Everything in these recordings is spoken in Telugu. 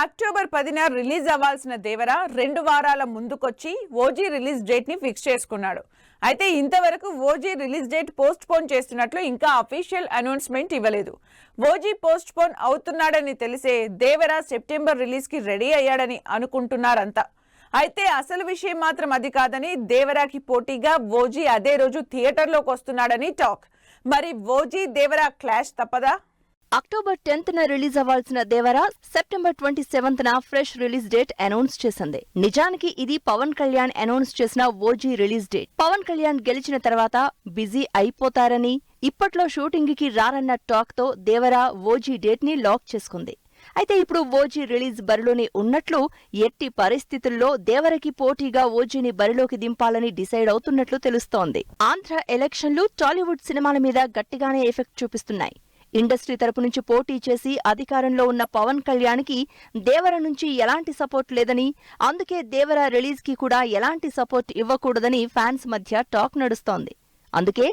అక్టోబర్ 10న రిలీజ్ అవ్వాల్సిన దేవర 2 వారాల ముందుకొచ్చి ఓజీ రిలీజ్ డేట్ ని ఫిక్స్ చేసుకున్నాడు. అయితే ఇంతవరకు OG release date post phone చేస్తున్నట్లు ఇంకా అఫీషియల్ అనౌన్స్మెంట్ ఇవ్వలేదు. ఓజీ పోస్ట్ పోన్ అవుతున్నాడని తెలిసే దేవర సెప్టెంబర్ రిలీజ్ కి రెడీ అయ్యాడని అనుకుంటున్నారంతా. అయితే అసలు విషయం మాత్రం అది కాదని దేవరాకి పోటీగా ఓజీ అదే రోజు థియేటర్లోకి వస్తున్నాడని టాక్. మరి ఓజీ దేవర క్లాష్ తప్పదా? అక్టోబర్ 10న రిలీజ్ అవ్వాల్సిన దేవర సెప్టెంబర్ 27న ఫ్రెష్ రిలీజ్ డేట్ అనౌన్స్ చేసింది. నిజానికి ఇది పవన్ కళ్యాణ్ అనౌన్స్ చేసిన ఓజీ రిలీజ్ డేట్. పవన్ కళ్యాణ్ గెలిచిన తర్వాత బిజీ అయిపోతారని, ఇప్పట్లో షూటింగ్ కి రారన్న టాక్ తో దేవర ఓజీ డేట్ ని లాక్ చేసుకుంది. అయితే ఇప్పుడు ఓజీ రిలీజ్ బరిలోనే ఉన్నట్లు, ఎట్టి పరిస్థితుల్లో దేవరకి పోటీగా ఓజీని బరిలోకి దింపాలని డిసైడ్ అవుతున్నట్లు తెలుస్తోంది. ఆంధ్ర ఎలక్షన్లు టాలీవుడ్ సినిమాల మీద గట్టిగానే ఎఫెక్ట్ చూపిస్తున్నాయి. ఇండస్ట్రీ తరపు నుంచి పోటీ చేసి అధికారంలో ఉన్న పవన్ కళ్యాణ్ కి దేవర నుంచి ఎలాంటి సపోర్ట్ లేదని, అందుకే దేవర రిలీజ్ కి కూడా ఎలాంటి సపోర్ట్ ఇవ్వకూడదని ఫ్యాన్స్ మధ్య టాక్ నడుస్తోంది. అందుకే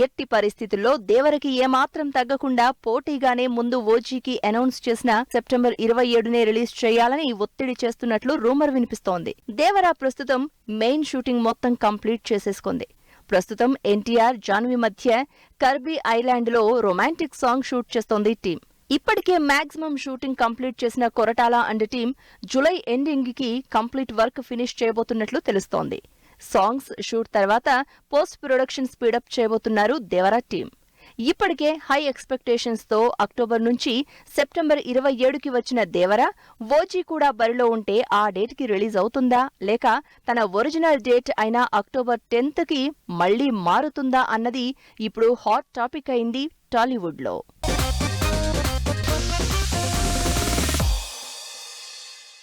ఎట్టి పరిస్థితుల్లో దేవరకి ఏమాత్రం తగ్గకుండా పోటీగానే ముందు ఓజీకి అనౌన్స్ చేసిన సెప్టెంబర్ 27నే రిలీజ్ చేయాలని ఒత్తిడి చేస్తున్నట్లు రూమర్ వినిపిస్తోంది. దేవర ప్రస్తుతం మెయిన్ షూటింగ్ మొత్తం కంప్లీట్ చేసేసుకుంది. ప్రస్తుతం ఎన్టీఆర్, జాన్వీ మధ్య కర్బీ ఐలాండ్ లో రొమాంటిక్ సాంగ్ షూట్ చేస్తోంది టీం. ఇప్పటికే మాక్సిమం షూటింగ్ కంప్లీట్ చేసిన Koratala and team July ending కి కంప్లీట్ వర్క్ ఫినిష్ చేయబోతున్నట్లు తెలుస్తోంది. సాంగ్స్ షూట్ తర్వాత పోస్ట్ ప్రొడక్షన్ స్పీడప్ చేయబోతున్నారు దేవర టీం. ఇప్పటికే హై ఎక్స్పెక్టేషన్స్ తో అక్టోబర్ నుంచి సెప్టెంబర్ 27కి వచ్చిన దేవర ఓజీ కూడా బరిలో ఉంటే ఆ డేట్ కి రిలీజ్ అవుతుందా, లేక తన ఒరిజినల్ డేట్ అయిన అక్టోబర్ 10కి మళ్లీ మారుతుందా అన్నది ఇప్పుడు హాట్ టాపిక్ అయింది టాలీవుడ్ లో.